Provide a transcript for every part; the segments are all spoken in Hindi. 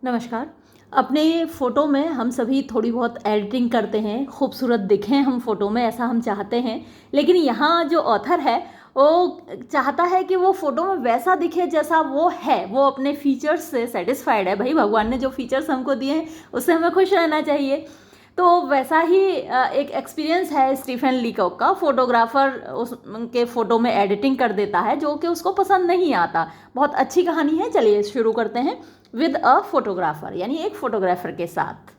नमस्कार। अपने फ़ोटो में हम सभी थोड़ी बहुत एडिटिंग करते हैं, खूबसूरत दिखें हम फ़ोटो में, ऐसा हम चाहते हैं। लेकिन यहाँ जो ऑथर है वो चाहता है कि वो फ़ोटो में वैसा दिखे जैसा वो है, वो अपने फ़ीचर्स से सेटिस्फाइड है। भाई भगवान ने जो फ़ीचर्स हमको दिए हैं उससे हमें खुश रहना चाहिए। तो वैसा ही एक एक्सपीरियंस है स्टीफन लीकॉक का। फ़ोटोग्राफ़र उनके फ़ोटो में एडिटिंग कर देता है जो कि उसको पसंद नहीं आता। बहुत अच्छी कहानी है, चलिए शुरू करते हैं। विद अ फोटोग्राफर, यानी एक फोटोग्राफर के साथ।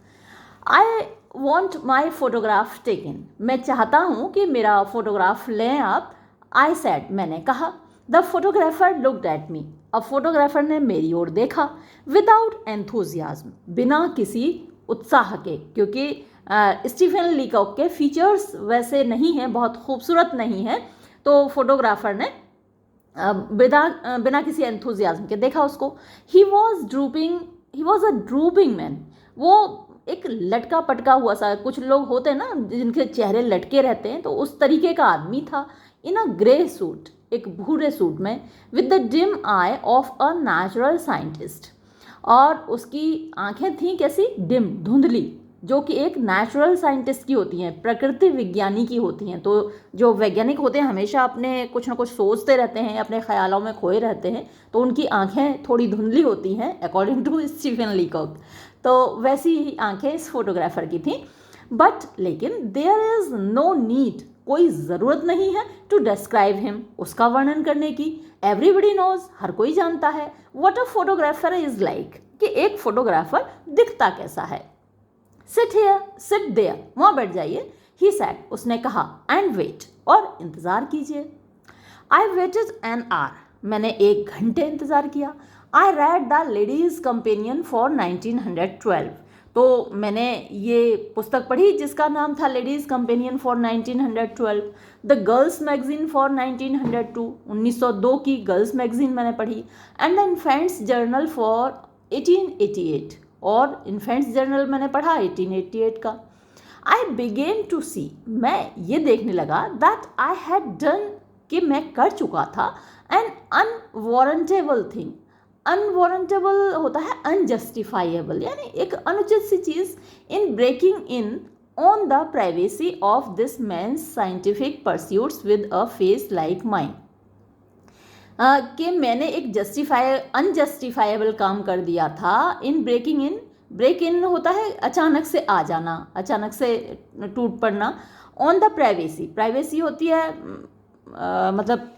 I want my photograph taken, मैं चाहता हूँ कि मेरा फोटोग्राफ लें आप। आई सेड, मैंने कहा। The photographer looked at me, अब फोटोग्राफर ने मेरी ओर देखा। विदाउट एंथुजियाज्म, बिना किसी उत्साह के, क्योंकि स्टीफन लीकॉक के फीचर्स वैसे नहीं हैं, बहुत खूबसूरत नहीं हैं। तो फोटोग्राफर ने बिना किसी एंथुजियाज्म के देखा उसको। He was a drooping man, वो एक लटका पटका हुआ सा, कुछ लोग होते हैं ना जिनके चेहरे लटके रहते हैं, तो उस तरीके का आदमी था। इन अ ग्रे सूट, एक भूरे सूट में, with the dim I of a natural scientist, और उसकी आंखें थीं कैसी, डिम, धुंधली, जो कि एक नेचुरल साइंटिस्ट की होती हैं, प्रकृति विज्ञानी की होती हैं। तो जो वैज्ञानिक होते हैं हमेशा अपने कुछ ना कुछ सोचते रहते हैं, अपने ख्यालों में खोए रहते हैं, तो उनकी आंखें थोड़ी धुंधली होती हैं अकॉर्डिंग टू स्टीफन लीकॉक। तो वैसी ही आंखें इस फोटोग्राफर की थी। बट लेकिन देयर इज़ नो नीड, कोई ज़रूरत नहीं है, टू डिस्क्राइब हिम, उसका वर्णन करने की। एवरीबडी नोज, हर कोई जानता है, what a photographer is like, कि एक फोटोग्राफर दिखता कैसा है। सिट हियर, सिट देयर, वहाँ बैठ जाइए। ही सैड, उसने कहा। एंड वेट, और इंतज़ार कीजिए। आई वेटेड एन आवर, मैंने 1 घंटे इंतज़ार किया। I read the ladies companion for 1912, तो मैंने ये पुस्तक पढ़ी जिसका नाम था ladies companion for 1912। The girls magazine for 1902, 1902 की गर्ल्स मैगजीन मैंने पढ़ी। And the infants journal for 1888, और इन्फेंट्स जर्नल मैंने पढ़ा 1888 का। आई बिगेन टू सी, मैं ये देखने लगा, दैट आई हैड डन, कि मैं कर चुका था, एन अनवारंटेबल थिंग। अनवारंटेबल होता है अनजस्टिफाइएबल, यानी एक अनुचित सी चीज़, in breaking in on the privacy of this man's scientific pursuits with a face like mine, कि मैंने एक अनजस्टिफाइबल काम कर दिया था। इन ब्रेकिंग इन, ब्रेक इन होता है अचानक से आ जाना, अचानक से टूट पड़ना। ऑन द प्राइवेसी, प्राइवेसी होती है मतलब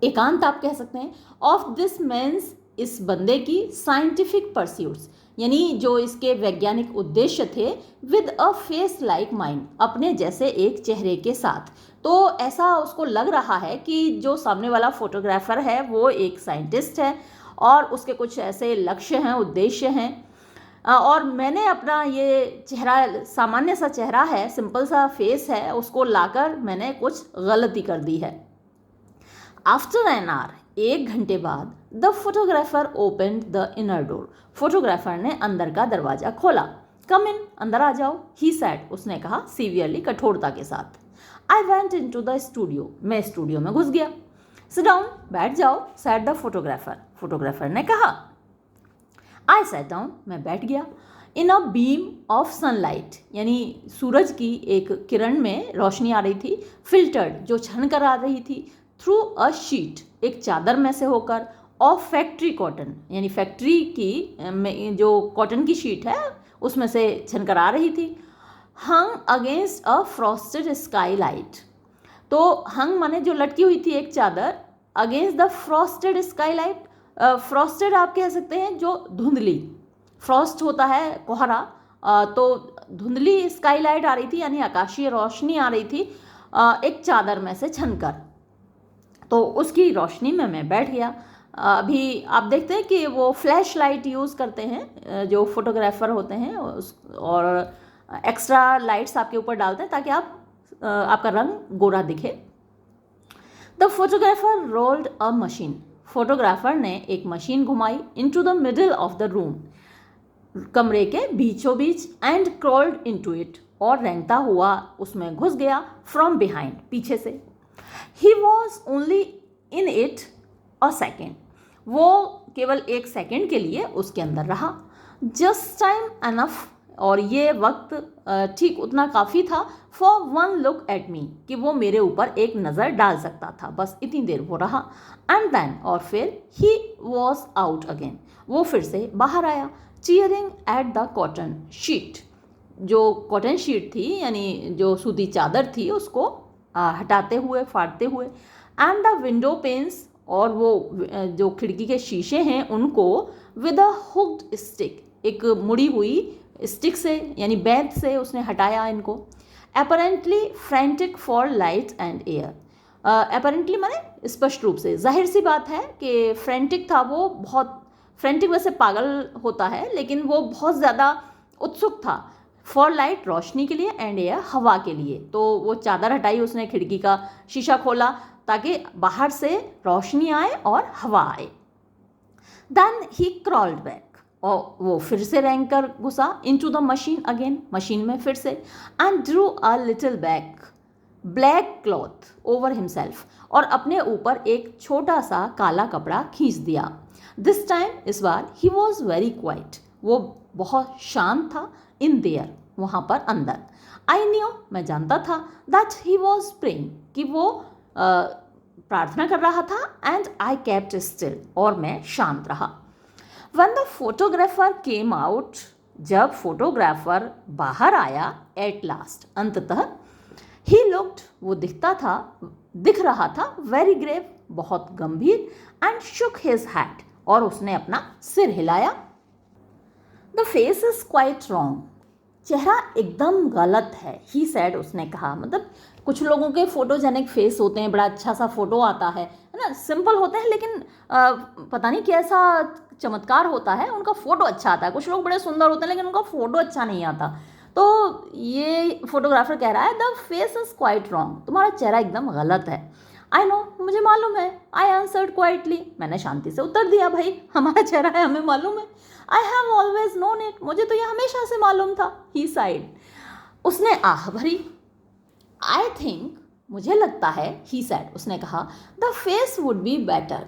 एकांत आप कह सकते हैं। ऑफ दिस मेंस, इस बंदे की, साइंटिफिक परस्यूट्स, यानी जो इसके वैज्ञानिक उद्देश्य थे, with a face like mine, अपने जैसे एक चेहरे के साथ। तो ऐसा उसको लग रहा है कि जो सामने वाला फोटोग्राफर है वो एक साइंटिस्ट है और उसके कुछ ऐसे लक्ष्य हैं, उद्देश्य हैं। और मैंने अपना ये चेहरा, सामान्य सा चेहरा है, सिंपल सा फेस है, उसको लाकर मैंने कुछ गलती कर दी है। आफ्टर एन आवर, 1 घंटे बाद, the photographer open the inner door, photographer ने अंदर का दरवाजा खोला। कम इन, अंदर आ जाओ। ही सैड, उसने कहा सीवियरली, कठोरता के साथ। I went into the studio, मैं स्टूडियो में घुस गया। सिट डाउन, बैठ जाओ, सैड द फोटोग्राफर, फोटोग्राफर ने कहा। आई सैट डाउन, मैं बैठ गया। इन अ बीम ऑफ सनलाइट, यानी सूरज की एक किरण में रोशनी आ रही थी, फिल्टर्ड, जो छन कर आ रही थी, थ्रू अ शीट, एक चादर में से होकर, ऑफ फैक्ट्री कॉटन, यानी फैक्ट्री की जो कॉटन की शीट है उसमें से छन कर आ रही थी। Hung against a frosted skylight, तो हंग माने जो लटकी हुई थी एक चादर, against the frosted skylight, frosted आप कह सकते हैं जो धुंधली, फ्रॉस्ट होता है कोहरा, तो धुंधली स्काई लाइट आ रही थी, यानी आकाशीय रोशनी आ रही थी एक चादर में से छनकर। तो उसकी रोशनी में मैं बैठ गया। अभी आप देखते हैं कि वो फ्लैश लाइट यूज़ करते हैं जो फोटोग्राफर होते हैं, और एक्स्ट्रा लाइट्स आपके ऊपर डालते हैं ताकि आपका रंग गोरा दिखे। The photographer rolled a machine, photographer ने एक मशीन घुमाई, into the middle of the room, कमरे के बीचों बीच, एंड क्रॉल्ड इनटू इट, और रेंगता हुआ उसमें घुस गया, फ्रॉम बिहाइंड, पीछे से। He was only in it a second, वो केवल 1 सेकेंड के लिए उसके अंदर रहा। जस्ट टाइम एनफ, और ये वक्त ठीक उतना काफ़ी था, for one look at me, कि वो मेरे ऊपर एक नज़र डाल सकता था, बस इतनी देर वो रहा। एंड देन, और फिर ही वॉज आउट अगेन, वो फिर से बाहर आया। Cheering at the cotton sheet, जो कॉटन शीट थी यानी जो सूती चादर थी उसको हटाते हुए, फाड़ते हुए। एंड द विंडो पेन्स, और वो जो खिड़की के शीशे हैं उनको विद अ हुक्ड स्टिक, एक मुड़ी हुई स्टिक से यानी बेंत से उसने हटाया इनको। Apparently frantic for light and air, apparently माने स्पष्ट रूप से, जाहिर सी बात है कि फ्रेंटिक था वो, बहुत फ्रेंटिक वैसे पागल होता है, लेकिन वो बहुत ज़्यादा उत्सुक था। फॉर लाइट, रोशनी के लिए, एंड एयर, हवा के लिए। तो वो चादर हटाई उसने, खिड़की का शीशा खोला ताकि बाहर से रोशनी आए और हवा आए। देन ही क्रॉल्ड बैक, और वो फिर से रेंग कर घुसा into the machine again, machine में फिर से। And drew a little back black cloth over himself, और अपने ऊपर एक छोटा सा काला कपड़ा खींच दिया। दिस टाइम, इस बार, ही वॉज वेरी क्वाइट, वो बहुत शांत था। इन देयर, वहाँ पर अंदर। आई न्यू, मैं जानता था, दैट ही वॉज प्रेइंग, कि वो प्रार्थना कर रहा था। एंड आई केप्ट स्टिल, और मैं शांत रहा। When the photographer came out, जब फोटोग्राफर बाहर आया, एट लास्ट, अंततः, he looked, वो दिख रहा था, very grave, बहुत गंभीर, and shook his head, और उसने अपना सिर हिलाया। The face is quite wrong, चेहरा एकदम गलत है, he said, उसने कहा। मतलब कुछ लोगों के फोटोजेनिक फेस होते हैं, बड़ा अच्छा सा फोटो आता है ना, सिंपल होते हैं, लेकिन पता नहीं कैसा चमत्कार होता है, उनका फोटो अच्छा आता है। कुछ लोग बड़े सुंदर होते हैं लेकिन उनका फोटो अच्छा नहीं आता। तो ये फोटोग्राफर कह रहा है, the face is quite wrong, तुम्हारा चेहरा एकदम गलत है। आई नो, मुझे मालूम है। आई आंसर्ड क्वाइटली, मैंने शांति से उत्तर दिया, भाई हमारा चेहरा है, हमें मालूम है। I have always known it, मुझे तो ये हमेशा से मालूम था। ही साइड, उसने आह भरी। आई थिंक, मुझे लगता है, ही सैड, उसने कहा, the face would be better,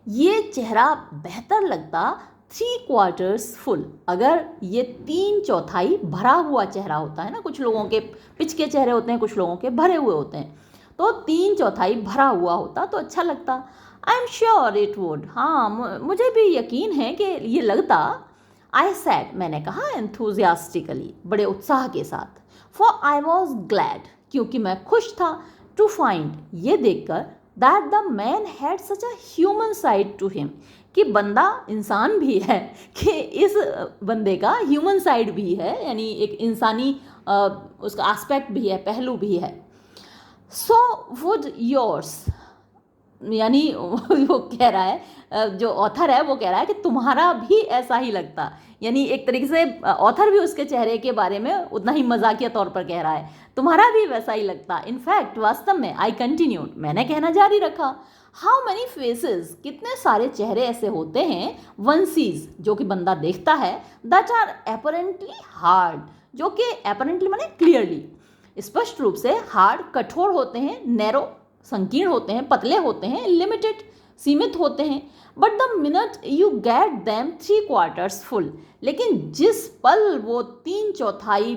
ये चेहरा बेहतर लगता 3/4 फुल, अगर ये 3/4 भरा हुआ चेहरा होता है ना, कुछ लोगों के पिच के चेहरे होते हैं, कुछ लोगों के भरे हुए होते हैं, तो 3/4 भरा हुआ होता तो अच्छा लगता। I am sure it would, हाँ मुझे भी यकीन है कि ये लगता। आई सैड, मैंने कहा, एंथुजियास्टिकली, बड़े उत्साह के साथ। फॉर आई वॉज ग्लैड, क्योंकि मैं खुश था। टू फाइंड, ये देखकर, that the man had such a human side to him, कि बंदा इंसान भी है, कि इस बंदे का ह्यूमन साइड भी है, यानी एक इंसानी उसका एस्पेक्ट भी है, पहलू भी है। सो वुड योर्स, यानी वो कह रहा है, जो ऑथर है वो कह रहा है कि तुम्हारा भी ऐसा ही लगता, यानी एक तरीके से ऑथर भी उसके चेहरे के बारे में उतना ही मजाकिया तौर पर कह रहा है, तुम्हारा भी वैसा ही लगता। इनफैक्ट, वास्तव में, आई कंटिन्यूड, मैंने कहना जारी रखा, हाउ मैनी फेसेस, कितने सारे चेहरे ऐसे होते हैं, वन सीज, जो कि बंदा देखता है, दैट आर अपरेंटली हार्ड, जो कि अपरेंटली माने क्लियरली, स्पष्ट रूप से, हार्ड, कठोर होते हैं, नैरो, संकीर्ण होते हैं, पतले होते हैं, लिमिटेड, सीमित होते हैं। But the minute you get them 3/4 full, लेकिन जिस पल वो 3/4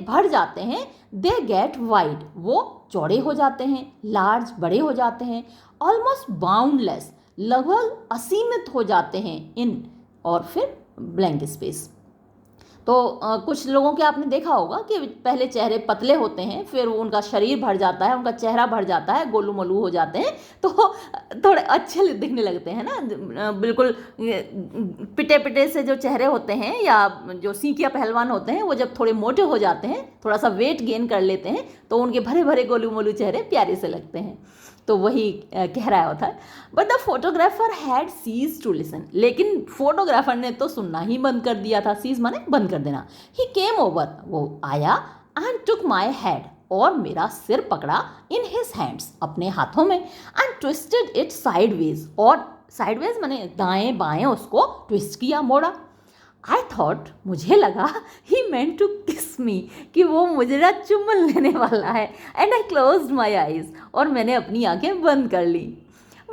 भर जाते हैं, दे गेट वाइड, वो चौड़े हो जाते हैं, लार्ज, बड़े हो जाते हैं, ऑलमोस्ट बाउंडलेस, लगभग असीमित हो जाते हैं, इन, और फिर ब्लैंक स्पेस। तो कुछ लोगों के आपने देखा होगा कि पहले चेहरे पतले होते हैं, फिर उनका शरीर भर जाता है, उनका चेहरा भर जाता है, गोलू मोलू हो जाते हैं, तो थोड़े अच्छे दिखने लगते हैं ना, बिल्कुल पिटे पिटे से जो चेहरे होते हैं, या जो सीखिया पहलवान होते हैं, वो जब थोड़े मोटे हो जाते हैं, थोड़ा सा वेट गेन कर लेते हैं, तो उनके भरे भरे गोलू मोलू चेहरे प्यारे से लगते हैं। तो वही कह रहा होता है। But the photographer had ceased to listen, लेकिन फोटोग्राफर ने तो सुनना ही बंद कर दिया था। सीज माने बंद कर देना। ही केम ओवर, वो आया, एंड टुक माई हेड, और मेरा सिर पकड़ा, इन हिज हैंड्स, अपने हाथों में, एंड ट्विस्टेड इट साइडवेज, और साइडवेज माने दाएं बाएं उसको ट्विस्ट किया, मोड़ा। आई थॉट, मुझे लगा, ही मेंट टू किस मी, कि वो मुझे चुम्बन लेने वाला है। And I closed my eyes, और मैंने अपनी आंखें बंद कर ली।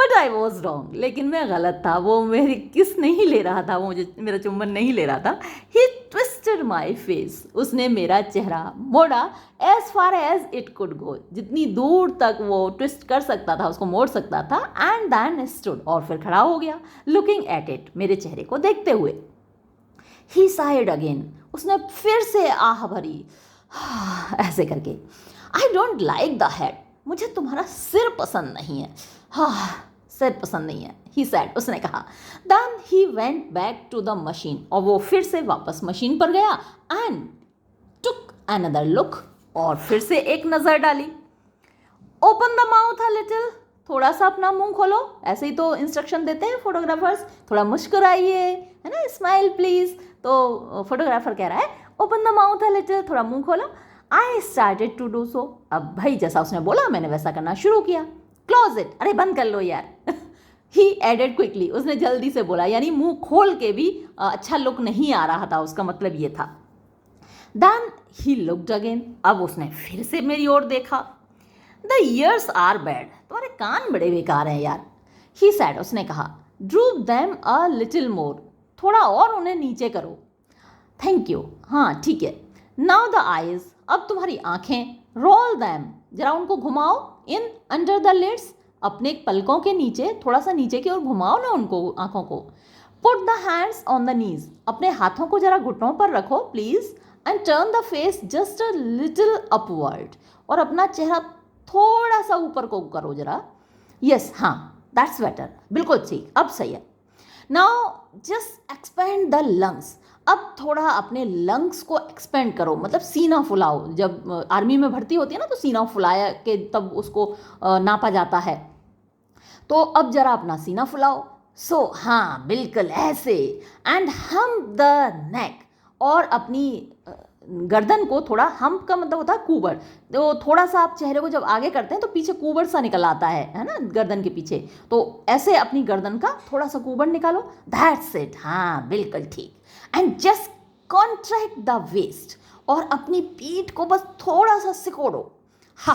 बट आई वॉज रॉन्ग, लेकिन मैं गलत था। वो मेरी किस नहीं ले रहा था, वो मुझे मेरा चुम्बन नहीं ले रहा था। ही ट्विस्टेड माई फेस, उसने मेरा चेहरा मोड़ा as far as it could go, जितनी दूर तक वो ट्विस्ट कर सकता था उसको मोड़ सकता था। एंड देन स्टूड, और फिर खड़ा हो गया, लुकिंग एट इट, मेरे चेहरे को देखते हुए। ही साइड अगेन, उसने फिर से आह भरी ऐसे करके। आई डोंट लाइक द हेड, मुझे तुम्हारा सिर पसंद नहीं है। हाँ, सिर पसंद नहीं है, ही सैड, उसने कहा। Then he went back to the machine, और वो फिर से वापस मशीन पर गया। एंड टुक अनदर लुक, और फिर से एक नज़र डाली। Open the mouth a little, थोड़ा सा अपना मुंह खोलो, ऐसे ही तो इंस्ट्रक्शन देते हैं फोटोग्राफर्स, थोड़ा मुस्कुराइए, है ना, स्माइल प्लीज। तो फोटोग्राफर कह रहा है open the mouth a little, थोड़ा मुंह खोलो। I started to do so, अब भाई जैसा उसने बोला मैंने वैसा करना शुरू किया। क्लोज इट, अरे बंद कर लो यार। ही एडेड क्विकली, उसने जल्दी से बोला, यानी मुंह खोल के भी अच्छा लुक नहीं आ रहा था, उसका मतलब ये था। देन ही लुक्ड अगेन, अब उसने फिर से मेरी ओर देखा। द ईयर्स आर बैड, तुम्हारे कान बड़े बेकार हैं यार। ही सैड, उसने कहा। Drupe them a little more, थोड़ा और उन्हें नीचे करो। थैंक यू, हाँ ठीक है। नाउ द आईज, अब तुम्हारी आंखें। रोल दैम, जरा उनको घुमाओ। इन अंडर द लिड्स, अपने पलकों के नीचे, थोड़ा सा नीचे की ओर घुमाओ ना उनको, आंखों को। Put the hands on the knees, अपने हाथों को जरा घुटनों पर रखो please. And turn the face just a little upward, और अपना चेहरा थोड़ा सा ऊपर को करो जरा। यस, हाँ, दैट्स बेटर, बिल्कुल ठीक, अब सही है। Now just expand the lungs, अब थोड़ा अपने लंग्स को एक्सपेंड करो, मतलब सीना फुलाओ। जब आर्मी में भर्ती होती है ना, तो सीना फुलाया के तब उसको नापा जाता है। तो अब जरा अपना सीना फुलाओ। सो हाँ, बिल्कुल ऐसे। एंड हम द नेक, और अपनी गर्दन को थोड़ा, हम्प का मतलब होता है कूबड़, तो थोड़ा सा आप चेहरे को जब आगे करते हैं तो पीछे कूबड़ सा निकल आता है ना, गर्दन के पीछे। तो ऐसे अपनी गर्दन का थोड़ा सा कूबड़ निकालो। दैट्स इट, हाँ बिल्कुल ठीक। And just contract the waist, और अपनी पीठ को बस थोड़ा सा सिकोड़ो। हा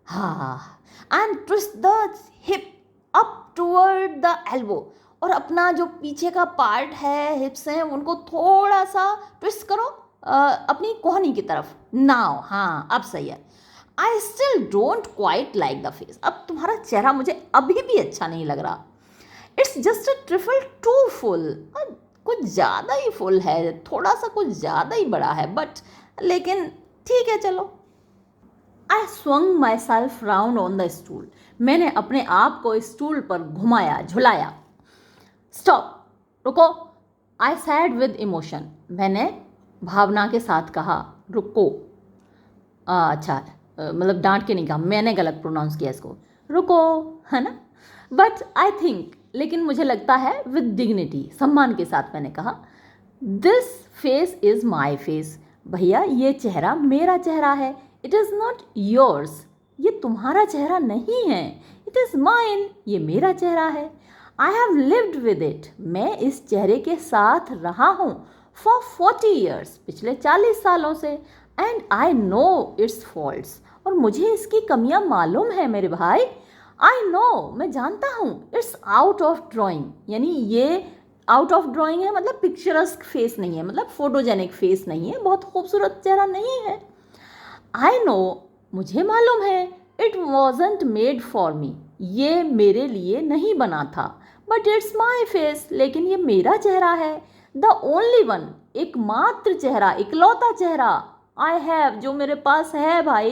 हा। And twist the hip up toward the elbow, और अपना जो पीछे का पार्ट है, हिप्स हैं, उनको थोड़ा सा ट्विस्ट करो अपनी कोहनी की तरफ। नाउ, हाँ अब सही है। I still don't quite like the face, अब तुम्हारा चेहरा मुझे अभी भी अच्छा नहीं लग रहा। It's just a trifle too full, कुछ ज़्यादा ही फुल है, थोड़ा सा कुछ ज़्यादा ही बड़ा है, बट लेकिन ठीक है चलो। I swung myself round on the stool, मैंने अपने आप को स्टूल पर घुमाया, झुलाया। स्टॉप, रुको। आई सैड विद इमोशन, मैंने भावना के साथ कहा रुको। अच्छा, मतलब डांट के नहीं कहा, मैंने गलत प्रोनाउंस किया इसको, रुको, है ना। बट आई थिंक, लेकिन मुझे लगता है, विद डिग्निटी, सम्मान के साथ मैंने कहा, this face is my face, भैया ये चेहरा मेरा चेहरा है। इट इज़ नॉट योर्स, ये तुम्हारा चेहरा नहीं है। इट इज़ माइन, ये मेरा चेहरा है। I have lived with it, मैं इस चेहरे के साथ रहा हूँ फॉर 40 ईयर्स, पिछले 40 सालों से। And I know it's faults, और मुझे इसकी कमियां मालूम है मेरे भाई। आई नो, मैं जानता हूँ। इट्स आउट ऑफ ड्राइंग, यानी ये आउट ऑफ ड्राइंग है, मतलब पिक्चरस्क फेस नहीं है, मतलब फोटोजेनिक फेस नहीं है, बहुत खूबसूरत चेहरा नहीं है। आई नो, मुझे मालूम है। It wasn't made for me, ये मेरे लिए नहीं बना था। बट इट्स माई फेस, लेकिन ये मेरा चेहरा है। द ओनली वन, एकमात्र चेहरा, इकलौता चेहरा आई हैव, जो मेरे पास है भाई।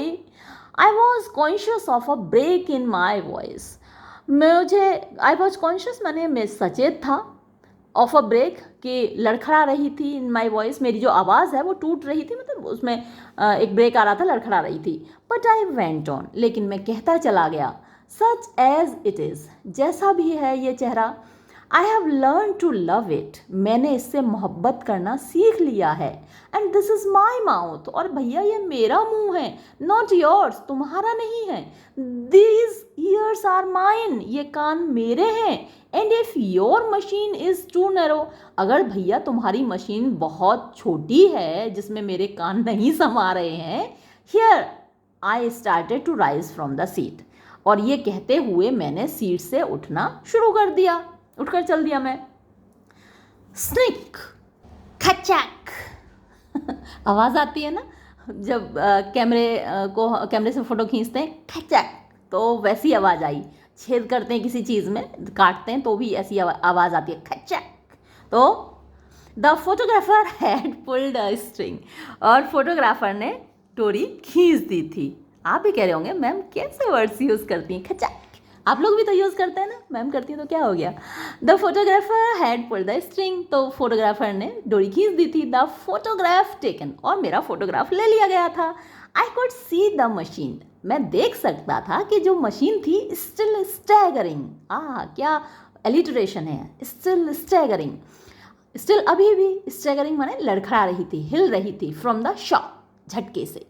I was conscious of a break in my voice, I was conscious, मैंने मैं सचेत था, ऑफ अ ब्रेक, कि लड़खड़ा रही थी इन माई वॉइस, मेरी जो आवाज़ है वो टूट रही थी, मतलब उसमें एक ब्रेक आ रहा था, लड़खड़ा रही थी। बट आई वेंट ऑन, लेकिन मैं कहता चला गया। सच एज इट इज़, जैसा भी है ये चेहरा। I have learn to love it, मैंने इससे मोहब्बत करना सीख लिया है। And this is my mouth, और भैया ये मेरा मुंह है, नॉट योर्स, तुम्हारा नहीं है। दीज ईयर्स आर माइन, ये कान मेरे हैं। And if your machine is too narrow, अगर भैया तुम्हारी मशीन बहुत छोटी है जिसमें मेरे कान नहीं समा रहे हैं। Here I started to rise from the seat, और ये कहते हुए मैंने सीट से उठना शुरू कर दिया, उठकर चल दिया मैं। स्निक, खचक आवाज़ आती है ना जब कैमरे से फ़ोटो खींचते हैं, खचक, तो वैसी आवाज़ आई। छेद करते हैं किसी चीज़ में, काटते हैं तो भी ऐसी आवाज़ आती है, खचक। तो the photographer had pulled a string, और फोटोग्राफर ने डोरी खींच दी थी। आप भी कह रहे होंगे मैम कैसे वर्ड्स यूज़ करती हैं, खचक, आप लोग भी तो यूज़ करते हैं ना, मैम करती हैं तो क्या हो गया। The photographer had pulled the string, तो फोटोग्राफर ने डोरी खींच दी थी। द फोटोग्राफ टेकन, और मेरा फोटोग्राफ ले लिया गया था। I could see the machine, मैं देख सकता था कि जो मशीन थी स्टिल स्टैगरिंग, क्या एलिटरेशन है, स्टिल स्टैगरिंग, स्टिल अभी भी, स्टैगरिंग माने लड़खड़ा रही थी, हिल रही थी, फ्रॉम द शॉक, झटके से।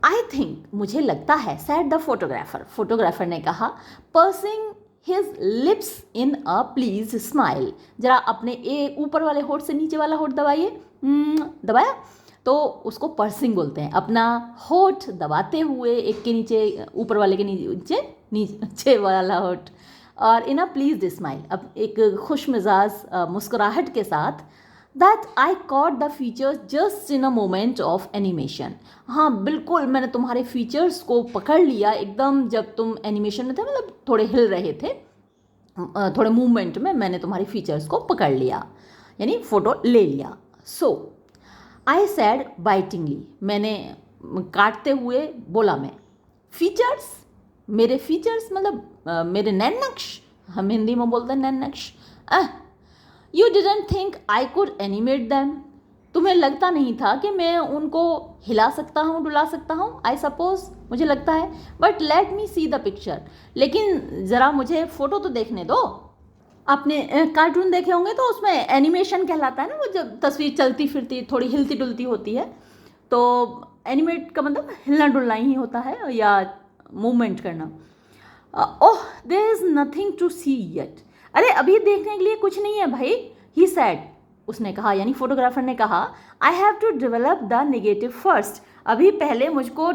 आई थिंक, मुझे लगता है, सैड द फोटोग्राफर, फोटोग्राफर ने कहा, pursuing his lips in a please smile, जरा अपने ऊपर वाले होठ से नीचे वाला होठ दबाइए, दबाया, तो उसको पर्सिंग बोलते हैं, अपना होठ दबाते हुए, एक के नीचे, ऊपर वाले के नीचे वाला होठ, और इन अ प्लीज स्माइल, अब एक खुश मिजाज मुस्कुराहट के साथ, that I caught the features just in a moment of animation, हाँ बिल्कुल मैंने तुम्हारे फीचर्स को पकड़ लिया एकदम, जब तुम एनिमेशन में थे, मतलब थोड़े हिल रहे थे, थोड़े मूवमेंट में मैंने तुम्हारे फीचर्स को पकड़ लिया, यानी फ़ोटो ले लिया। सो आई सैड बाइटिंगली, मैंने काटते हुए बोला मैं, फीचर्स, मेरे फीचर्स मतलब मेरे नैन नक्श, हम हिंदी में बोलते हैं नैन नक्श। You didn't think I could animate them, तुम्हें लगता नहीं था कि मैं उनको हिला सकता हूँ, डुला सकता हूँ, आई सपोज, मुझे लगता है, but let me see the picture, लेकिन ज़रा मुझे फ़ोटो तो देखने दो। आपने कार्टून देखे होंगे तो उसमें एनिमेशन कहलाता है ना, वो जब तस्वीर चलती फिरती थोड़ी हिलती डुलती होती है, तो एनिमेट का मतलब हिलना डुलना ही होता है या मूवमेंट करना। Oh there is nothing to see yet, अरे अभी देखने के लिए कुछ नहीं है भाई, ही सैड, उसने कहा, यानी फोटोग्राफर ने कहा, I have to develop the negative first, अभी पहले मुझको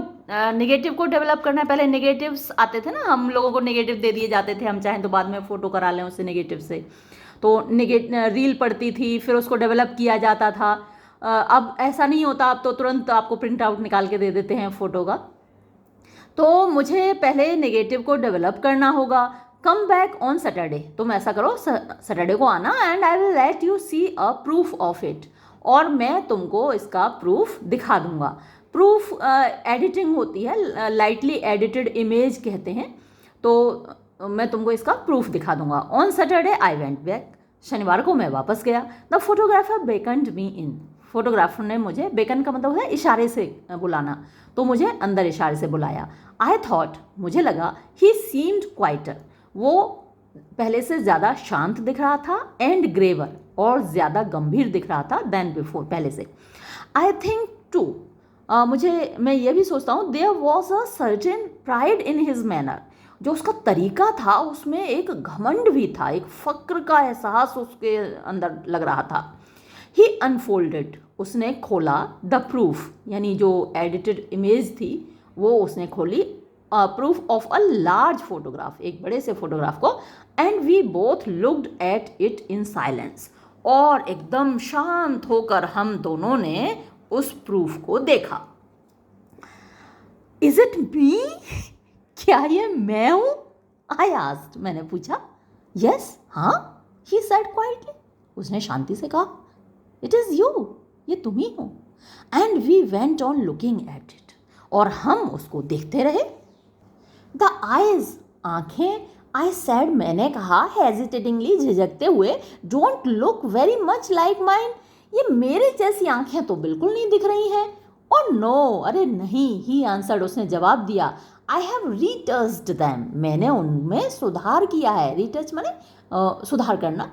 नेगेटिव को डेवलप करना है, पहले नेगेटिव्स आते थे ना, हम लोगों को नेगेटिव दे दिए जाते थे, हम चाहें तो बाद में फ़ोटो करा लें उससे नेगेटिव से, तो रील पड़ती थी, फिर उसको डेवलप किया जाता था। अब ऐसा नहीं होता, अब तो तुरंत आपको प्रिंट आउट निकाल के दे देते हैं फ़ोटो का, तो मुझे पहले नेगेटिव को डेवलप करना होगा। कम बैक ऑन सैटरडे, तुम ऐसा करो सैटरडे को आना, and I will let you see a proof of it, और मैं तुमको इसका प्रूफ दिखा दूंगा। प्रूफ एडिटिंग होती है, लाइटली एडिटेड इमेज कहते हैं, तो मैं तुमको इसका प्रूफ दिखा दूंगा। On Saturday I went back, शनिवार को मैं वापस गया। The photographer beckoned me in, photographer ने मुझे, बेकन का मतलब है इशारे से बुलाना, तो मुझे अंदर इशारे से बुलाया। आई थॉट, मुझे लगा, ही सीम्ड क्वाइटर, वो पहले से ज़्यादा शांत दिख रहा था, एंड ग्रेवर, और ज़्यादा गंभीर दिख रहा था, देन बिफोर, पहले से। आई थिंक टू, मैं ये भी सोचता हूँ, there was a certain pride in his manner, जो उसका तरीका था उसमें एक घमंड भी था, एक फ़क्र का एहसास उसके अंदर लग रहा था। ही अनफोल्डेड, उसने खोला द प्रूफ, यानी जो एडिटेड इमेज थी वो उसने खोली, proof of a large photograph, एक बड़े से फोटोग्राफ को, and we both looked at it in silence, और एकदम शांत होकर हम दोनों ने उस प्रूफ को देखा। इज इट मी, क्या ये मैं हूं, आई आस्क्ड, मैंने पूछा। यस, हाँ, ही सेड क्वाइटली, उसने शांति से कहा, इट इज़ यू, ये तुम ही हो। And we went on looking at it, और हम उसको देखते रहे। द आईज, आंखें, आई सेड, मैंने कहा हेजिटेटिंगली, झिझकते हुए, don't look very much like mine, ये मेरे जैसी आंखें तो बिल्कुल नहीं दिख रही हैं। ओ नो, अरे नहीं, ही आंसर्ड, उसने जवाब दिया, आई हैव रीटच्ड दैम, मैंने उनमें सुधार किया है, रीटच माने सुधार करना।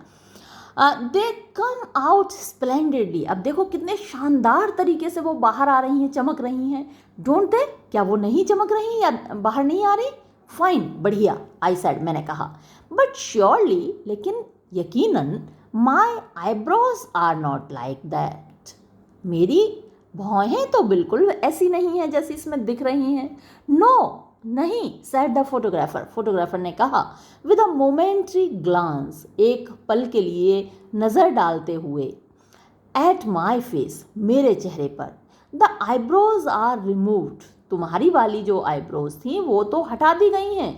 दे कम आउट स्प्लेंडेडली, अब देखो कितने शानदार तरीके से वो बाहर आ रही हैं, चमक रही हैं। डोंट दे, क्या वो नहीं चमक रही या बाहर नहीं आ रही? फाइन, बढ़िया, आई सेड, मैंने कहा। बट श्योरली, लेकिन यकीनन, my eyebrows are not like that, मेरी भौहें तो बिल्कुल ऐसी नहीं हैं जैसी इसमें दिख रही हैं। नो, नहीं, सेड द फोटोग्राफर, फोटोग्राफर ने कहा, विद अ मोमेंट्री ग्लांस, एक पल के लिए नज़र डालते हुए, एट माई फेस, मेरे चेहरे पर, द आईब्रोज आर रिमूव्ड, तुम्हारी वाली जो आईब्रोज थी वो तो हटा दी गई हैं।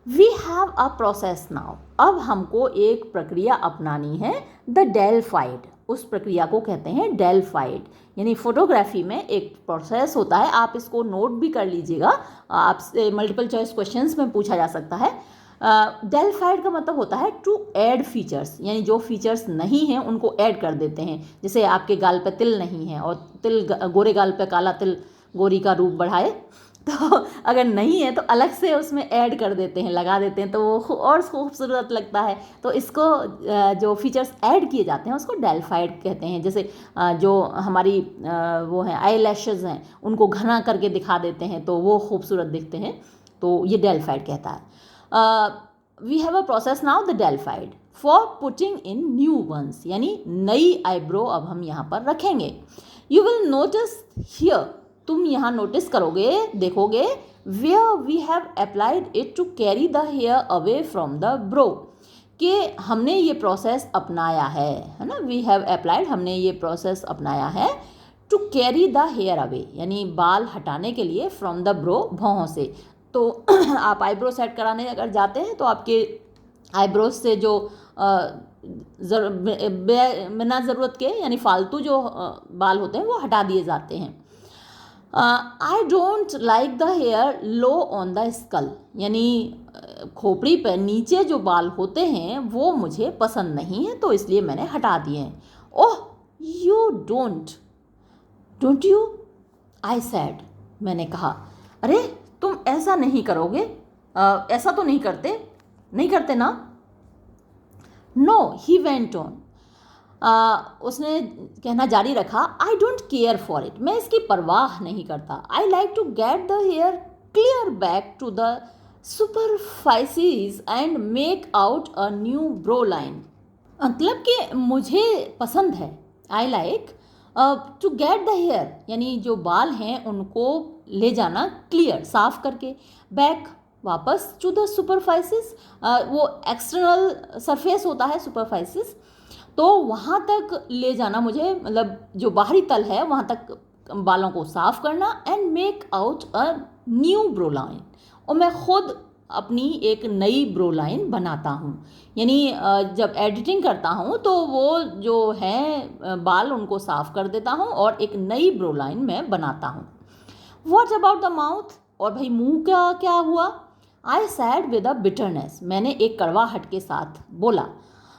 We have a process now, अब हमको एक प्रक्रिया अपनानी है, द डेल्फाइड, उस प्रक्रिया को कहते हैं डेल्फाइड, यानी फोटोग्राफी में एक प्रोसेस होता है, आप इसको नोट भी कर लीजिएगा, आपसे मल्टीपल चॉइस क्वेश्चंस में पूछा जा सकता है। डेल्फाइड का मतलब होता है टू ऐड फीचर्स, यानी जो फीचर्स नहीं हैं उनको ऐड कर देते हैं। जैसे आपके गाल पे तिल नहीं है और तिल, गोरे गाल पे काला तिल गोरी का रूप बढ़ाए, तो अगर नहीं है तो अलग से उसमें ऐड कर देते हैं, लगा देते हैं, तो वो और खूबसूरत लगता है। तो इसको जो फीचर्स ऐड किए जाते हैं उसको डेल्फाइड कहते हैं। जैसे जो हमारी वो हैं आई लैशेज़ हैं, उनको घना करके दिखा देते हैं तो वो खूबसूरत दिखते हैं, तो ये डेल्फाइड कहता है। We have a process now the डेल्फाइड for putting in new ones, यानी नई आईब्रो अब हम यहाँ पर रखेंगे। यू विल नोटिस हियर, तुम यहाँ नोटिस करोगे, देखोगे, where we have applied it to carry the hair away from the brow, कि हमने ये प्रोसेस अपनाया है ना, वी हैव अप्लाइड, हमने ये प्रोसेस अपनाया है, to carry the hair away, यानी बाल हटाने के लिए, फ्रॉम द ब्रो, भौहों से। तो आप आईब्रो सेट कराने अगर जाते हैं तो आपके आईब्रोज से जो बिना ज़रूरत के यानी फालतू जो बाल होते हैं वो हटा दिए जाते हैं। I don't like the hair low on the skull, यानी खोपड़ी पर नीचे जो बाल होते हैं वो मुझे पसंद नहीं है, तो इसलिए मैंने हटा दिए हैं। Oh you don't you, I sad, मैंने कहा, अरे तुम ऐसा नहीं करोगे, ऐसा तो नहीं करते ना। नो, ही वेंट ऑन, उसने कहना जारी रखा, I don't care for it, मैं इसकी परवाह नहीं करता। I like to get the hair clear back to the superficies and make out a new brow line, मतलब कि मुझे पसंद है, I like to get the hair, यानी जो बाल हैं उनको ले जाना क्लियर, साफ करके, बैक, वापस, टू द सुपरफाइसेस, वो एक्सटर्नल सरफेस होता है सुपरफाइसेस, तो वहाँ तक ले जाना मुझे, मतलब जो बाहरी तल है वहाँ तक बालों को साफ करना, and make out a new brow line, और मैं खुद अपनी एक नई ब्रो लाइन बनाता हूँ, यानी जब एडिटिंग करता हूँ तो वो जो है बाल उनको साफ कर देता हूँ और एक नई ब्रो लाइन मैं बनाता हूँ। व्हाट अबाउट द माउथ, और भाई मुंह का क्या हुआ। आई सैड विद अ बिटरनेस, मैंने एक कड़वाहट के साथ बोला,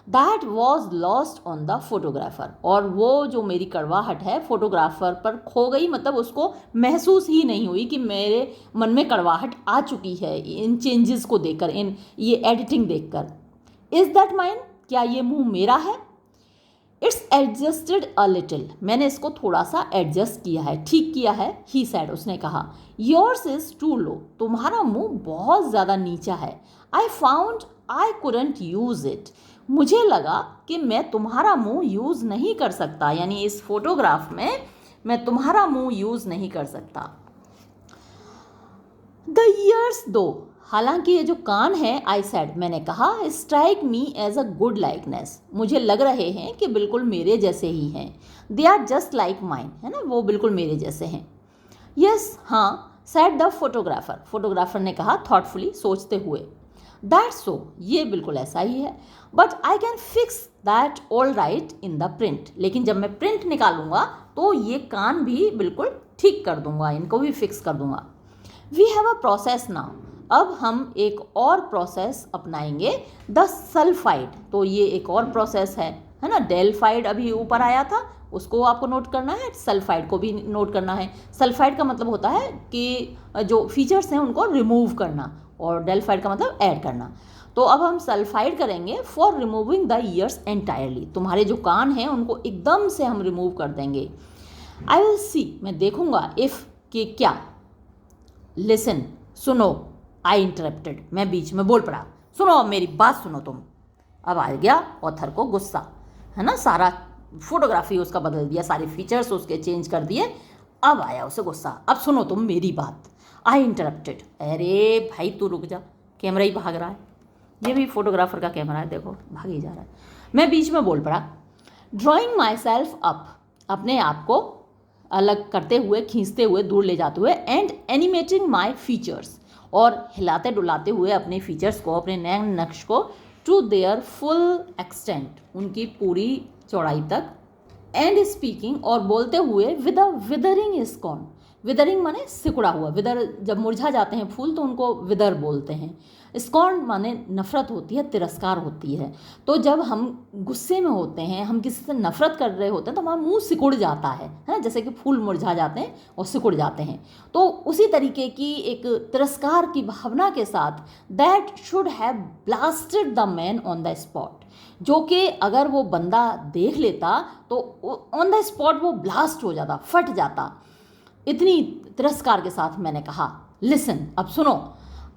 that was lost on the photographer, और वो जो मेरी कड़वाहट है फोटोग्राफर पर खो गई, मतलब उसको महसूस ही नहीं हुई कि मेरे मन में कड़वाहट आ चुकी है इन चेंजेस को देखकर, इन ये एडिटिंग देखकर। इज़ दैट माइन, क्या ये मुंह मेरा है। इट्स एडजस्टेड अ लिटिल, मैंने इसको थोड़ा सा एडजस्ट किया है, ठीक किया है। ही सैड, उसने कहा, योर्स इज टू लो, तुम्हारा मुंह बहुत ज़्यादा नीचा है। I found I couldn't use it, मुझे लगा कि मैं तुम्हारा मुंह यूज़ नहीं कर सकता, यानी इस फोटोग्राफ में मैं तुम्हारा मुंह यूज़ नहीं कर सकता। द ईयर्स दो, हालांकि ये जो कान है, आई सेड, मैंने कहा, strike me as a good likeness, मुझे लग रहे हैं कि बिल्कुल मेरे जैसे ही हैं। They are just like mine, है ना, वो बिल्कुल मेरे जैसे हैं। यस, हाँ, सेड द फोटोग्राफर, फोटोग्राफर ने कहा थॉटफुली, सोचते हुए। दैट्स सो, ये बिल्कुल ऐसा ही है। But I can fix that all right in the print, लेकिन जब मैं प्रिंट निकालूंगा तो ये कान भी बिल्कुल ठीक कर दूंगा, इनको भी फिक्स कर दूंगा। We have a process now, अब हम एक और प्रोसेस अपनाएंगे, द सल्फाइड, तो ये एक और प्रोसेस है ना। डेल्फाइड अभी ऊपर आया था, उसको आपको नोट करना है, सल्फाइड को भी नोट करना है। सल्फाइड का मतलब होता है कि जो फीचर्स हैं उनको रिमूव करना, और डेल्फाइड का मतलब ऐड करना। तो अब हम सल्फाइड करेंगे for removing the years entirely, तुम्हारे जो कान हैं उनको एकदम से हम रिमूव कर देंगे। आई विल सी, मैं देखूंगा, इफ़ कि क्या। लिसन, सुनो, आई इंटरप्टेड, मैं बीच में बोल पड़ा, सुनो, अब मेरी बात सुनो तुम। अब आ गया ऑथर को गुस्सा, है ना, सारा फोटोग्राफी उसका बदल दिया, सारे फीचर्स उसके चेंज कर दिए, अब आया उसे गुस्सा। अब सुनो तुम मेरी बात, आई इंटरप्टेड, अरे भाई तू रुक जा, कैमरा ही भाग रहा है, ये भी फोटोग्राफर का कैमरा है, देखो भाग ही जा रहा है। मैं बीच में बोल पड़ा, ड्रॉइंग माई सेल्फ अप, अपने आप को अलग करते हुए, खींचते हुए, दूर ले जाते हुए, एंड एनिमेटिंग माई फीचर्स, और हिलाते डुलाते हुए अपने फीचर्स को, अपने नए नक्श को, टू देयर फुल एक्सटेंट, उनकी पूरी चौड़ाई तक, एंड स्पीकिंग, और बोलते हुए, with a withering scorn, withering माने सिकुड़ा हुआ, विदर जब मुरझा जाते हैं फूल तो उनको विदर बोलते हैं, स्कॉर्न माने नफरत होती है, तिरस्कार होती है। तो जब हम गुस्से में होते हैं, हम किसी से नफरत कर रहे होते हैं तो हमारा मुंह सिकुड़ जाता है ना, जैसे कि फूल मुरझा जाते हैं और सिकुड़ जाते हैं। तो उसी तरीके की एक तिरस्कार की भावना के साथ, that should have blasted the man on the spot, जो कि अगर वो बंदा देख लेता तो ऑन द स्पॉट वो ब्लास्ट हो जाता, फट जाता। इतनी तिरस्कार के साथ मैंने कहा, लिसन, अब सुनो,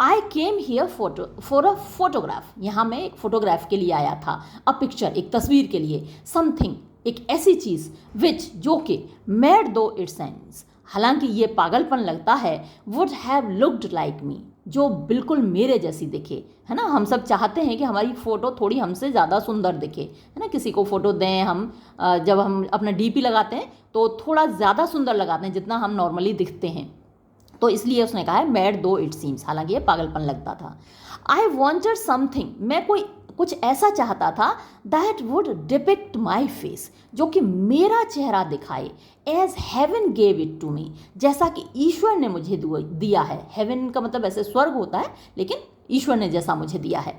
I came here for a photograph, यहाँ मैं एक फोटोग्राफ के लिए आया था, अ पिक्चर, एक तस्वीर के लिए, समथिंग, एक ऐसी चीज़, विच, जो कि, मेड दो इट्स सेंस, हालांकि ये पागलपन लगता है, would have looked like me, जो बिल्कुल मेरे जैसी दिखे, है ना। हम सब चाहते हैं कि हमारी फ़ोटो थोड़ी हमसे ज़्यादा सुंदर दिखे, है ना। किसी को फ़ोटो दें हम, जब हम अपना डीपी लगाते हैं तो थोड़ा ज़्यादा सुंदर लगाते हैं जितना हम नॉर्मली दिखते हैं। तो इसलिए उसने कहा है मेड दो इट सीम्स, हालांकि ये पागलपन लगता था। आई वॉन्टेड समथिंग, मैं कुछ ऐसा चाहता था, that would depict my face, जो कि मेरा चेहरा दिखाए, as heaven gave it to me, जैसा कि ईश्वर ने मुझे दिया है। हेवन का मतलब ऐसे स्वर्ग होता है, लेकिन ईश्वर ने जैसा मुझे दिया है।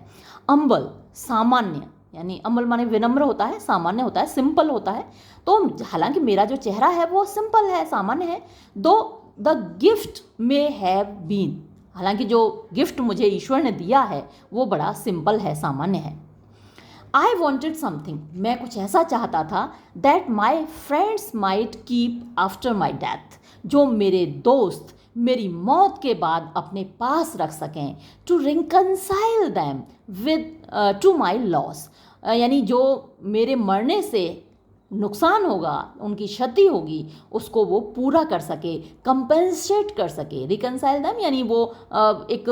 अम्बल, सामान्य, यानी अम्बल माने विनम्र होता है, सामान्य होता है, सिंपल होता है। तो हालांकि मेरा जो चेहरा है वो सिंपल है, सामान्य है, though the gift may have been, हालांकि जो गिफ्ट मुझे ईश्वर ने दिया है वो बड़ा सिंपल है, सामान्य है। आई वॉन्टेड समथिंग, मैं कुछ ऐसा चाहता था, that my friends might keep after my death, जो मेरे दोस्त मेरी मौत के बाद अपने पास रख सकें, to reconcile them with to my loss, यानी जो मेरे मरने से नुकसान होगा, उनकी क्षति होगी, उसको वो पूरा कर सके, कंपेंसेट कर सके। रिकंसाइल दैम यानी वो एक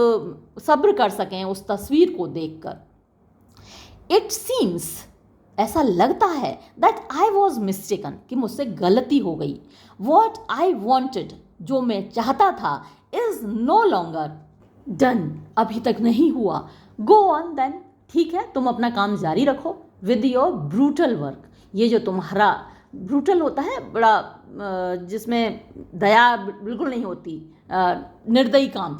सब्र कर सकें उस तस्वीर को देखकर। इट सीम्स, ऐसा लगता है, दैट आई वॉज मिस्टेकन, कि मुझसे गलती हो गई। वॉट आई वॉन्टेड, जो मैं चाहता था, इज नो लॉन्गर डन, अभी तक नहीं हुआ। गो ऑन देन, ठीक है तुम अपना काम जारी रखो, विद योर ब्रूटल वर्क, ये जो तुम्हारा ब्रूटल होता है, बड़ा जिसमें दया बिल्कुल नहीं होती, निर्दयी काम,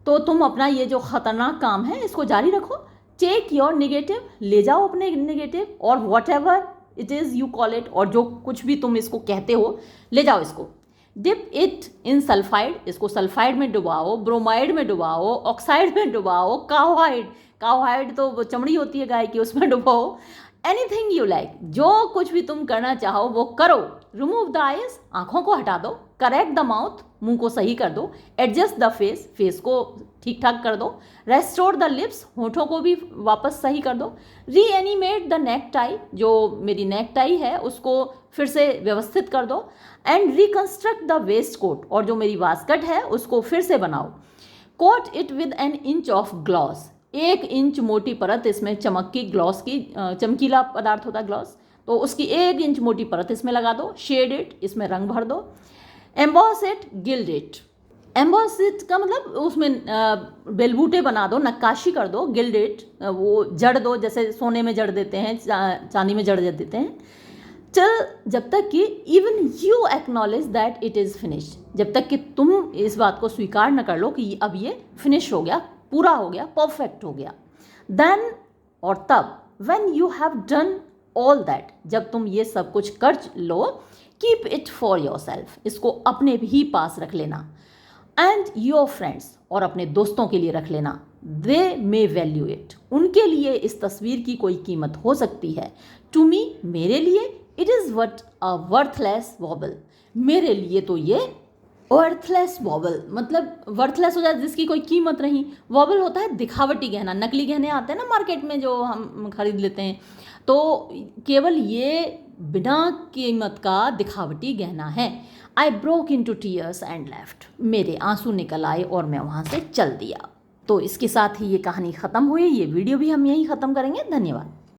तो तुम अपना ये जो ख़तरनाक काम है इसको जारी रखो। टेक योर निगेटिव, ले जाओ अपने निगेटिव, और what ever it is you call it, और जो कुछ भी तुम इसको कहते हो ले जाओ इसको। डिप इट इन सल्फाइड, इसको सल्फाइड में डुबाओ, ब्रोमाइड में डुबाओ, ऑक्साइड में डुबाओ, काओहाइड, काओहाइड तो वो चमड़ी होती है गाय की, उसमें डुबाओ। एनीथिंग यू लाइक, जो कुछ भी तुम करना चाहो वो करो। रिमूव द आइज, आंखों को हटा दो। करेक्ट द माउथ, मुंह को सही कर दो। एडजस्ट द फेस, फेस को ठीक ठाक कर दो। रेस्टोर द लिप्स, होठों को भी वापस सही कर दो। री एनिमेट द नेक टाई, जो मेरी नेक टाई है उसको फिर से व्यवस्थित कर दो। And reconstruct the waistcoat, और जो मेरी वास्कट है उसको फिर से बनाओ। Coat it with an inch of gloss, 1 inch मोटी परत इसमें चमक की, ग्लॉस की, चमकीला पदार्थ होता है ग्लॉस, तो उसकी 1 इंच मोटी परत इसमें लगा दो। शेड इट, इसमें रंग भर दो। Emboss it, guild it, emboss it का मतलब उसमें बेलबूटे बना दो, नक्काशी कर दो। गिल्ड इट, वो जड़ दो, जैसे सोने में जड़ देते हैं, चांदी में जड़ देते हैं। टिल, जब तक कि even you acknowledge that it is finish, जब तक कि तुम इस बात को स्वीकार न कर लो कि अब ये फिनिश हो गया, पूरा हो गया, परफेक्ट हो गया। देन, और तब, when you have done all that, जब तुम ये सब कुछ कर लो, keep it for yourself, इसको अपने ही पास रख लेना। एंड योर फ्रेंड्स, और अपने दोस्तों के लिए रख लेना। दे मे वैल्यू इट, उनके लिए इस तस्वीर की कोई कीमत हो सकती है। टू मी, मेरे लिए, it is what a worthless vowel, मेरे लिए तो ये वर्थलेस वॉबल, मतलब वर्थलेस हो जाए जिसकी कोई कीमत नहीं। वॉबल होता है दिखावटी गहना, नकली गहने आते हैं ना मार्केट में जो हम खरीद लेते हैं, तो केवल ये बिना कीमत का दिखावटी गहना है। I broke into tears and left, मेरे आंसू निकल आए और मैं वहाँ से चल दिया। तो इसके साथ ही ये कहानी ख़त्म हुई। ये वीडियो भी हम यहीं ख़त्म करेंगे। धन्यवाद।